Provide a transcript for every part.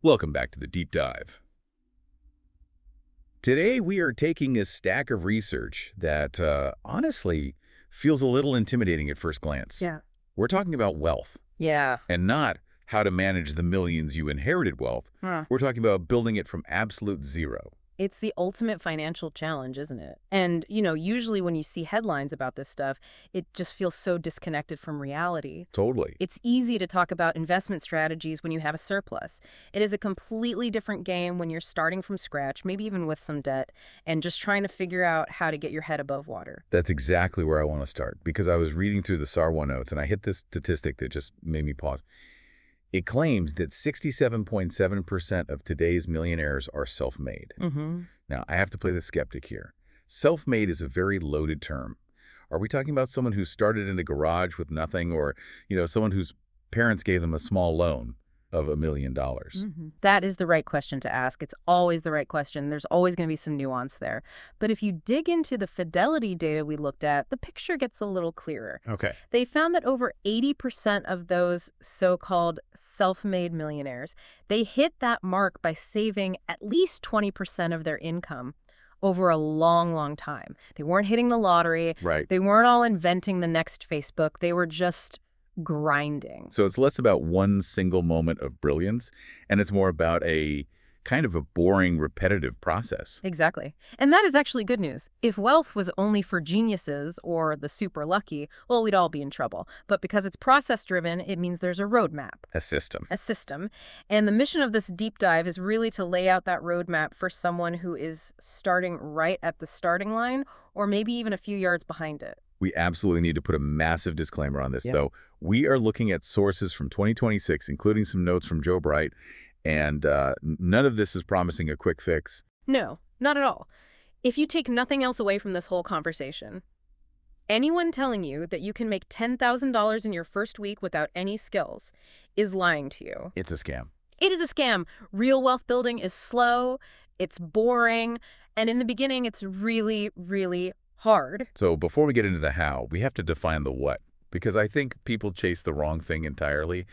Welcome back to the Deep Dive. Today we are taking a stack of research that, honestly, feels a little intimidating at first glance. Yeah. We're talking about wealth, Yeah. and not how to manage the millions you inherited wealth. Huh. We're talking about building it from absolute zero. It's the ultimate financial challenge, isn't it? And, usually when you see headlines about this stuff, it just feels so disconnected from reality. Totally. It's easy to talk about investment strategies when you have a surplus. It is a completely different game when you're starting from scratch, maybe even with some debt, and just trying to figure out how to get your head above water. That's exactly where I want to start, because I was reading through the Sarwa notes, and I hit this statistic that just made me pause. It claims that 67.7% of today's millionaires are self-made. Mm-hmm. Now, I have to play the skeptic here. Self-made is a very loaded term. Are we talking about someone who started in a garage with nothing, or, someone whose parents gave them a small loan of $1 million? That is the right question to ask. It's always the right question. There's always going to be some nuance there. But if you dig into the Fidelity data we looked at, the picture gets a little clearer. Okay. They found that over 80% of those so-called self-made millionaires, they hit that mark by saving at least 20% of their income over a long, long time. They weren't hitting the lottery. Right. They weren't all inventing the next Facebook. They were just grinding. So it's less about one single moment of brilliance, and it's more about a kind of a boring, repetitive process. Exactly. And that is actually good news. If wealth was only for geniuses or the super lucky, well, we'd all be in trouble. But because it's process-driven, it means there's a roadmap. A system. A system. And the mission of this deep dive is really to lay out that roadmap for someone who is starting right at the starting line, or maybe even a few yards behind it. We absolutely need to put a massive disclaimer on this, though. We are looking at sources from 2026, including some notes from Joe Bright, and none of this is promising a quick fix. No, not at all. If you take nothing else away from this whole conversation, anyone telling you that you can make $10,000 in your first week without any skills is lying to you. It's a scam. It is a scam. Real wealth building is slow, it's boring, and in the beginning, it's really, really hard. So before we get into the how, we have to define the what, because I think people chase the wrong thing entirely.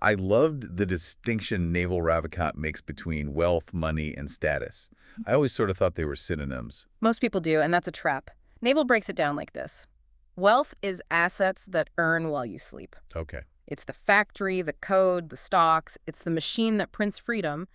I loved the distinction Naval Ravikant makes between wealth, money, and status. I always sort of thought they were synonyms. Most people do, and that's a trap. Naval breaks it down like this. Wealth is assets that earn while you sleep. Okay. It's the factory, the code, the stocks. It's the machine that prints freedom.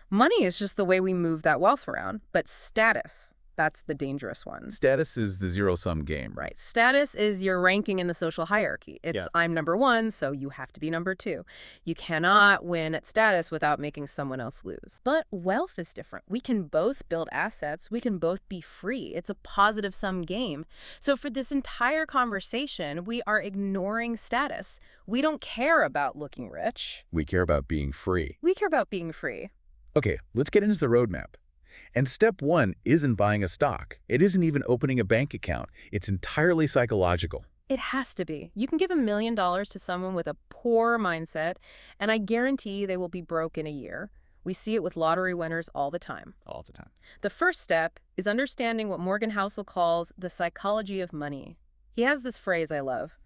Money is just the way we move that wealth around. But status, that's the dangerous one. Status is the zero-sum game. Right. Status is your ranking in the social hierarchy. It's I'm number one, so you have to be number two. You cannot win at status without making someone else lose. But wealth is different. We can both build assets. We can both be free. It's a positive-sum game. So for this entire conversation, we are ignoring status. We don't care about looking rich. We care about being free. We care about being free. Okay, let's get into the roadmap. And step one isn't buying a stock. It isn't even opening a bank account. It's entirely psychological. It has to be. You can give $1 million to someone with a poor mindset, and I guarantee they will be broke in a year. We see it with lottery winners all the time. All the time. The first step is understanding what Morgan Housel calls the psychology of money. He has this phrase I love: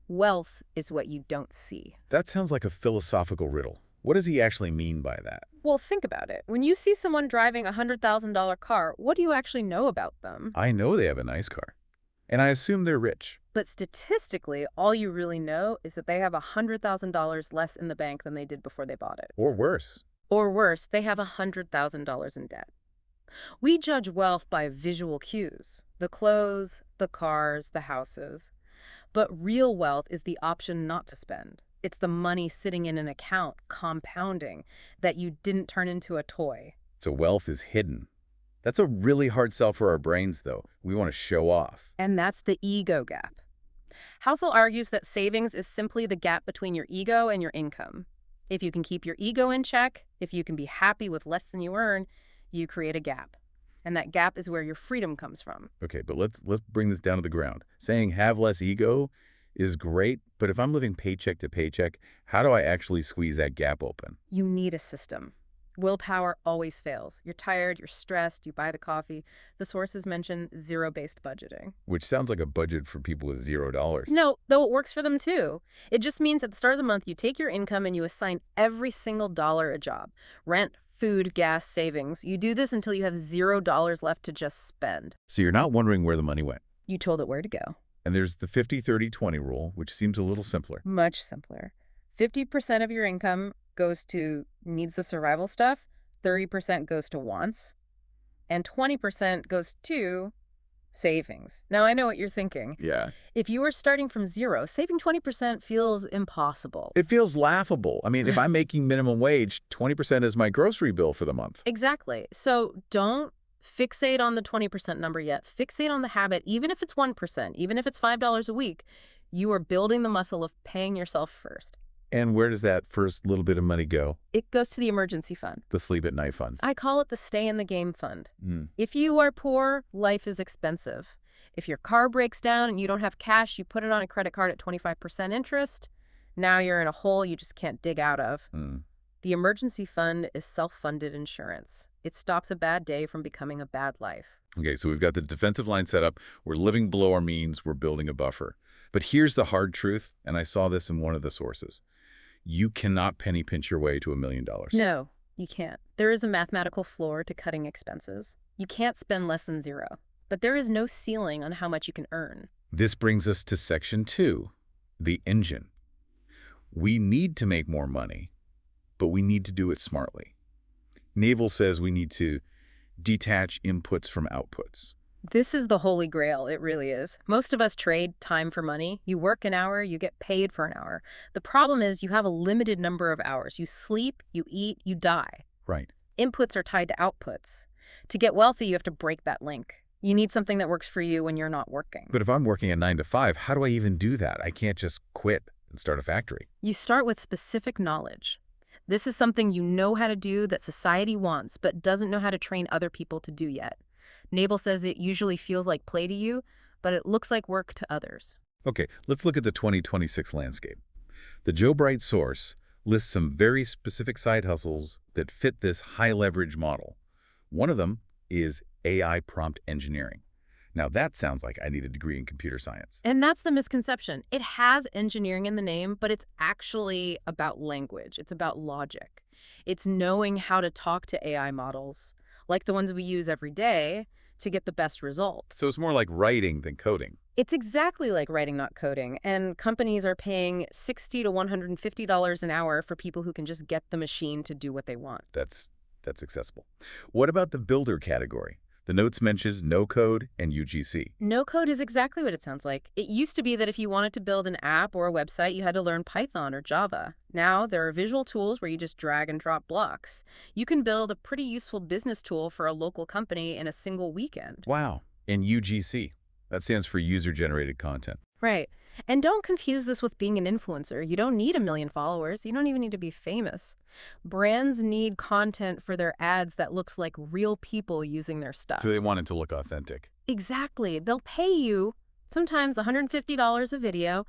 wealth is what you don't see. That sounds like a philosophical riddle. What does he actually mean by that? Well, think about it. When you see someone driving a $100,000 car, what do you actually know about them? I know they have a nice car, and I assume they're rich. But statistically, all you really know is that they have $100,000 less in the bank than they did before they bought it. Or worse. Or worse, they have $100,000 in debt. We judge wealth by visual cues: the clothes, the cars, the houses. But real wealth is the option not to spend. It's the money sitting in an account, compounding, that you didn't turn into a toy. So wealth is hidden. That's a really hard sell for our brains, though. We want to show off. And that's the ego gap. Housel argues that savings is simply the gap between your ego and your income. If you can keep your ego in check, if you can be happy with less than you earn, you create a gap. And that gap is where your freedom comes from. Okay, but let's bring this down to the ground. Saying have less ego is great, but if I'm living paycheck to paycheck, how do I actually squeeze that gap open? You need a system. Willpower always fails. You're tired, you're stressed, you buy the coffee. The sources mention zero-based budgeting. Which sounds like a budget for people with $0. No, though it works for them too. It just means at the start of the month, you take your income and you assign every single dollar a job. Rent, food, gas, savings. You do this until you have $0 left to just spend. So you're not wondering where the money went. You told it where to go. And there's the 50-30-20 rule, which seems a little simpler. Much simpler. 50% of your income goes to needs the survival stuff, 30% goes to wants, and 20% goes to savings. Now, I know what you're thinking. Yeah. If you are starting from zero, saving 20% feels impossible. It feels laughable. I mean, if I'm making minimum wage, 20% is my grocery bill for the month. Exactly. So don't fixate on the 20% number yet. Fixate on the habit, even if it's 1%, even if it's $5 a week. You are building the muscle of paying yourself first. And where does that first little bit of money go? It goes to the emergency fund. The sleep at night fund. I call it the stay in the game fund. Mm. If you are poor, life is expensive. If your car breaks down and you don't have cash, you put it on a credit card at 25% interest. Now you're in a hole you just can't dig out of. Mm. The emergency fund is self-funded insurance. It stops a bad day from becoming a bad life. Okay, so we've got the defensive line set up. We're living below our means. We're building a buffer. But here's the hard truth, and I saw this in one of the sources. You cannot penny pinch your way to $1 million. No, you can't. There is a mathematical floor to cutting expenses. You can't spend less than zero. But there is no ceiling on how much you can earn. This brings us to section 2, the engine. We need to make more money, but we need to do it smartly. Naval says we need to detach inputs from outputs. This is the holy grail, it really is. Most of us trade time for money. You work an hour, you get paid for an hour. The problem is you have a limited number of hours. You sleep, you eat, you die. Right. Inputs are tied to outputs. To get wealthy, you have to break that link. You need something that works for you when you're not working. But if I'm working a 9 to 5, how do I even do that? I can't just quit and start a factory. You start with specific knowledge. This is something you know how to do that society wants, but doesn't know how to train other people to do yet. Naval says it usually feels like play to you, but it looks like work to others. Okay, let's look at the 2026 landscape. The Joe Bright source lists some very specific side hustles that fit this high-leverage model. One of them is AI prompt engineering. Now, that sounds like I need a degree in computer science. And that's the misconception. It has engineering in the name, but it's actually about language. It's about logic. It's knowing how to talk to AI models, like the ones we use every day, to get the best results. So it's more like writing than coding. It's exactly like writing, not coding, and companies are paying $60 to $150 an hour for people who can just get the machine to do what they want. That's accessible. What about the builder category? The notes mentions no code and UGC. No code is exactly what it sounds like. It used to be that if you wanted to build an app or a website, you had to learn Python or Java. Now there are visual tools where you just drag and drop blocks. You can build a pretty useful business tool for a local company in a single weekend. Wow. And UGC. That stands for user-generated content. Right. And don't confuse this with being an influencer. You don't need 1 million followers. You don't even need to be famous. Brands need content for their ads that looks like real people using their stuff. So they want it to look authentic. Exactly. They'll pay you sometimes $150 a video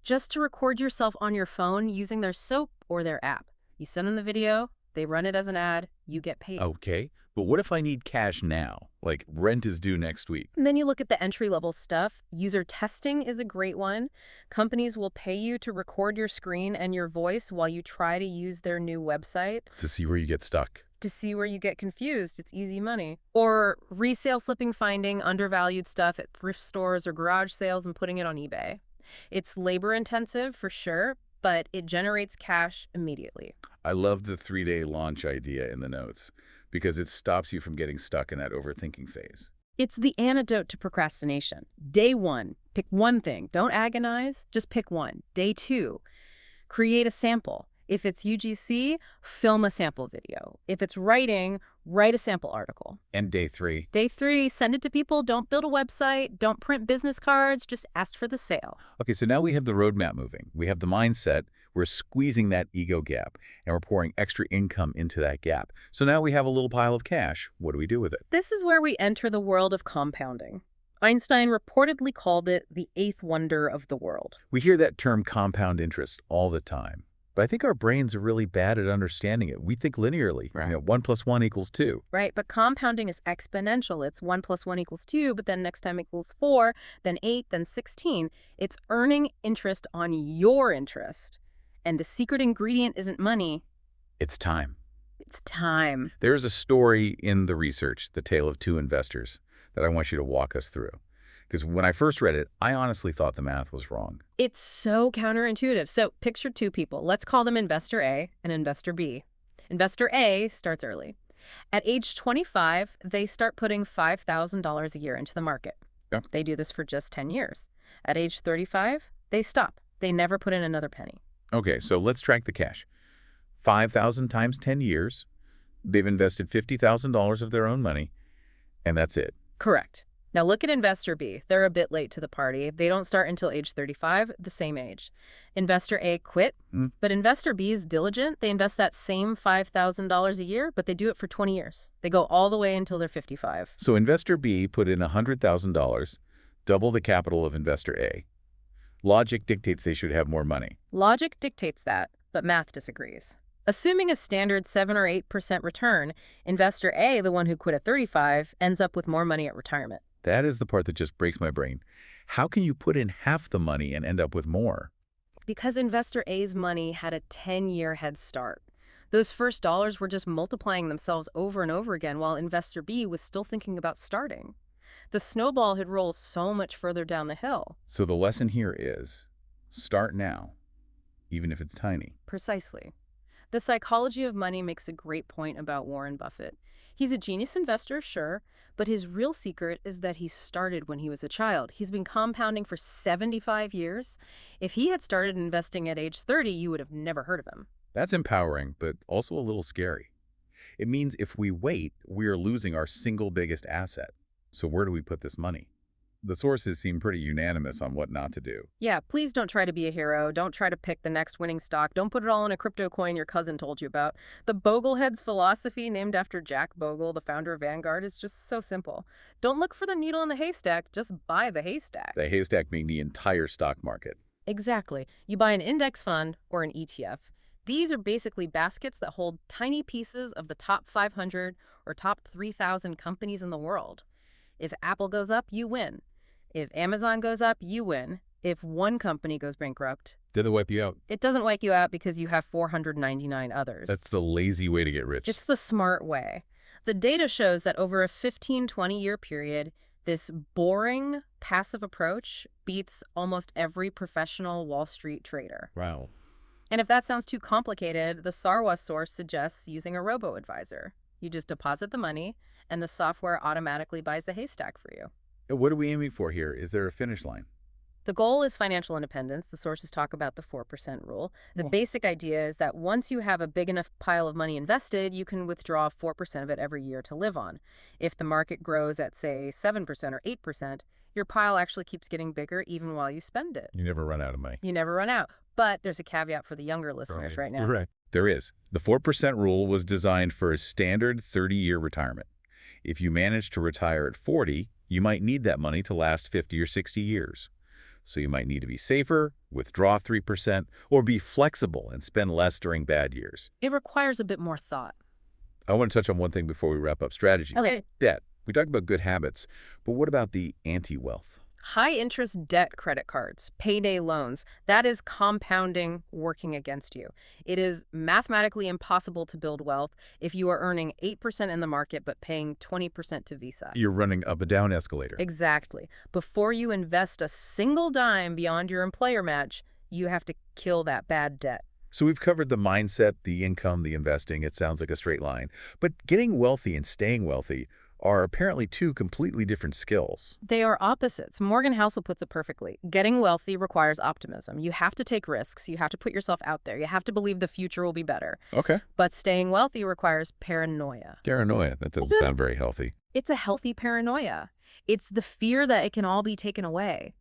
just to record yourself on your phone using their soap or their app. You send them the video, they run it as an ad, you get paid. Okay, but what if I need cash now? Like rent is due next week. And then you look at the entry-level stuff. User testing is a great one. Companies will pay you to record your screen and your voice while you try to use their new website. To see where you get stuck. To see where you get confused. It's easy money. Or resale flipping, finding undervalued stuff at thrift stores or garage sales and putting it on eBay. It's labor-intensive for sure, but it generates cash immediately. I love the 3-day launch idea in the notes because it stops you from getting stuck in that overthinking phase. It's the antidote to procrastination. Day 1, pick one thing. Don't agonize, just pick one. Day 2, create a sample. If it's UGC, film a sample video. If it's writing, write a sample article. And day 3? Day 3, send it to people. Don't build a website. Don't print business cards. Just ask for the sale. Okay, so now we have the roadmap moving. We have the mindset. We're squeezing that ego gap, and we're pouring extra income into that gap. So now we have a little pile of cash. What do we do with it? This is where we enter the world of compounding. Einstein reportedly called it the 8th wonder of the world. We hear that term compound interest all the time. But I think our brains are really bad at understanding it. We think linearly. Right. 1 + 1 = 2. Right, but compounding is exponential. It's 1 + 1 = 2, but then next time equals 4, then 8, then 16. It's earning interest on your interest. And the secret ingredient isn't money, It's time. it's time. There's a story in the research, The Tale of Two Investors, that I want you to walk us through. Because when I first read it, I honestly thought the math was wrong. It's so counterintuitive. So picture two people. Let's call them Investor A and Investor B. Investor A starts early. At age 25, they start putting $5,000 a year into the market. Yeah. They do this for just 10 years. At age 35, they stop. They never put in another penny. Okay, so let's track the cash. 5,000 times 10 years. They've invested $50,000 of their own money, and that's it. Correct. Now look at Investor B. They're a bit late to the party. They don't start until age 35, the same age. Investor A quit, but Investor B is diligent. They invest that same $5,000 a year, but they do it for 20 years. They go all the way until they're 55. So Investor B put in $100,000, double the capital of Investor A. Logic dictates they should have more money. Logic dictates that, but math disagrees. Assuming a standard 7 or 8% return, Investor A, the one who quit at 35, ends up with more money at retirement. That is the part that just breaks my brain. How can you put in half the money and end up with more? Because Investor A's money had a 10-year head start. Those first dollars were just multiplying themselves over and over again while Investor B was still thinking about starting. The snowball had rolled so much further down the hill. So the lesson here is, start now, even if it's tiny. Precisely. The psychology of money makes a great point about Warren Buffett. He's a genius investor, sure, but his real secret is that he started when he was a child. He's been compounding for 75 years. If he had started investing at age 30, you would have never heard of him. That's empowering, but also a little scary. It means if we wait, we are losing our single biggest asset. So where do we put this money? The sources seem pretty unanimous on what not to do. Yeah, please don't try to be a hero. Don't try to pick the next winning stock. Don't put it all in a crypto coin your cousin told you about. The Bogleheads philosophy, named after Jack Bogle, the founder of Vanguard, is just so simple. Don't look for the needle in the haystack. Just buy the haystack. The haystack being the entire stock market. Exactly. You buy an index fund or an ETF. These are basically baskets that hold tiny pieces of the top 500 or top 3,000 companies in the world. If Apple goes up, you win. If Amazon goes up, you win. If one company goes bankrupt, Did they wipe you out? it doesn't wipe you out because you have 499 others. That's the lazy way to get rich. It's the smart way. The data shows that over a 15-20-year period, this boring, passive approach beats almost every professional Wall Street trader. Wow. And if that sounds too complicated, the Sarwa source suggests using a robo-advisor. You just deposit the money, and the software automatically buys the haystack for you. What are we aiming for here? Is there a finish line? The goal is financial independence. The sources talk about the 4% rule. The basic idea is that once you have a big enough pile of money invested, you can withdraw 4% of it every year to live on. If the market grows at, say, 7% or 8%, your pile actually keeps getting bigger even while you spend it. You never run out of money. You never run out. But there's a caveat for the younger listeners right now. Right. There is. The 4% rule was designed for a standard 30-year retirement. If you manage to retire at 40, you might need that money to last 50 or 60 years. So you might need to be safer, withdraw 3%, or be flexible and spend less during bad years. It requires a bit more thought. I want to touch on one thing before we wrap up strategy. Okay. Debt. We talked about good habits, but what about the anti-wealth? High-interest debt credit cards, payday loans, that is compounding working against you. It is mathematically impossible to build wealth if you are earning 8% in the market but paying 20% to Visa. You're running up a down escalator. Exactly. Before you invest a single dime beyond your employer match, you have to kill that bad debt. So we've covered the mindset, the income, the investing. It sounds like a straight line. But getting wealthy and staying wealthy are apparently two completely different skills. They are opposites. Morgan Housel puts it perfectly. Getting wealthy requires optimism. You have to take risks. You have to put yourself out there. You have to believe the future will be better. Okay. But staying wealthy requires paranoia. Paranoia. That doesn't sound very healthy. It's a healthy paranoia. It's the fear that it can all be taken away.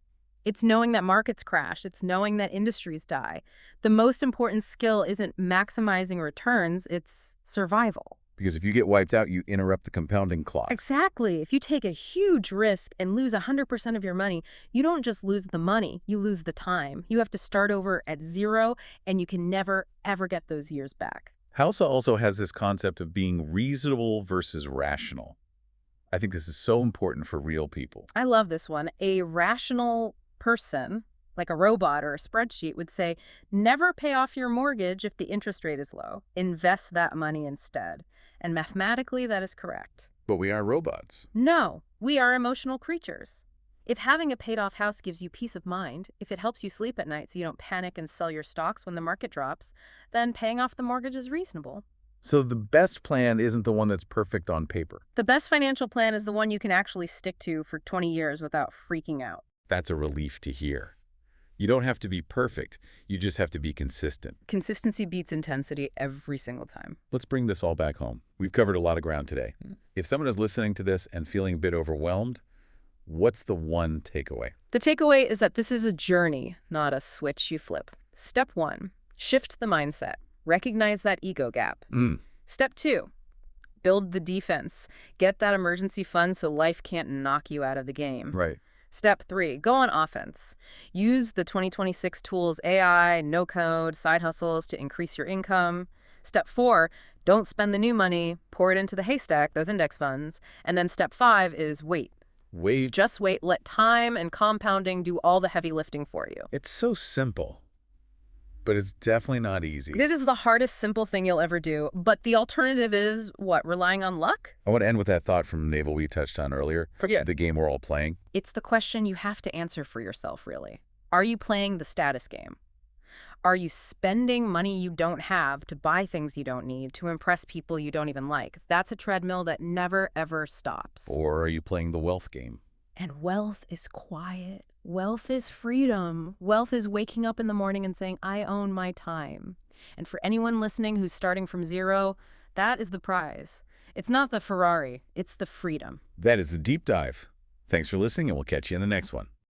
It's knowing that markets crash. It's knowing that industries die. The most important skill isn't maximizing returns, it's survival. Because if you get wiped out, you interrupt the compounding clock. Exactly. If you take a huge risk and lose 100% of your money, you don't just lose the money, you lose the time. You have to start over at zero, and you can never, ever get those years back. Hausa also has this concept of being reasonable versus rational. I think this is so important for real people. I love this one. A rational person, like a robot or a spreadsheet, would say, never pay off your mortgage if the interest rate is low. Invest that money instead. And mathematically, that is correct. But we are robots. No, we are emotional creatures. If having a paid-off house gives you peace of mind, if it helps you sleep at night so you don't panic and sell your stocks when the market drops, then paying off the mortgage is reasonable. So the best plan isn't the one that's perfect on paper. The best financial plan is the one you can actually stick to for 20 years without freaking out. That's a relief to hear. You don't have to be perfect. You just have to be consistent. Consistency beats intensity every single time. Let's bring this all back home. We've covered a lot of ground today. If someone is listening to this and feeling a bit overwhelmed, what's the one takeaway? The takeaway is that this is a journey, not a switch you flip. Step 1, shift the mindset. Recognize that ego gap. Step 2, build the defense. Get that emergency fund so life can't knock you out of the game. Right. Step 3, go on offense. Use the 2026 tools AI, no-code, side hustles to increase your income. Step 4, don't spend the new money, pour it into the haystack, those index funds. And then step 5 is wait. Wait. Just wait. Let time and compounding do all the heavy lifting for you. It's so simple, but it's definitely not easy. This is the hardest simple thing you'll ever do, but the alternative is, what, relying on luck? I want to end with that thought from Naval we touched on earlier. Forget. The game we're all playing. It's the question you have to answer for yourself, really. Are you playing the status game? Are you spending money you don't have to buy things you don't need, to impress people you don't even like? That's a treadmill that never, ever stops. Or are you playing the wealth game? And wealth is quiet. Wealth is freedom. Wealth is waking up in the morning and saying, I own my time. And for anyone listening who's starting from zero, that is the prize. It's not the Ferrari, it's the freedom. That is a deep dive. Thanks for listening, and we'll catch you in the next one.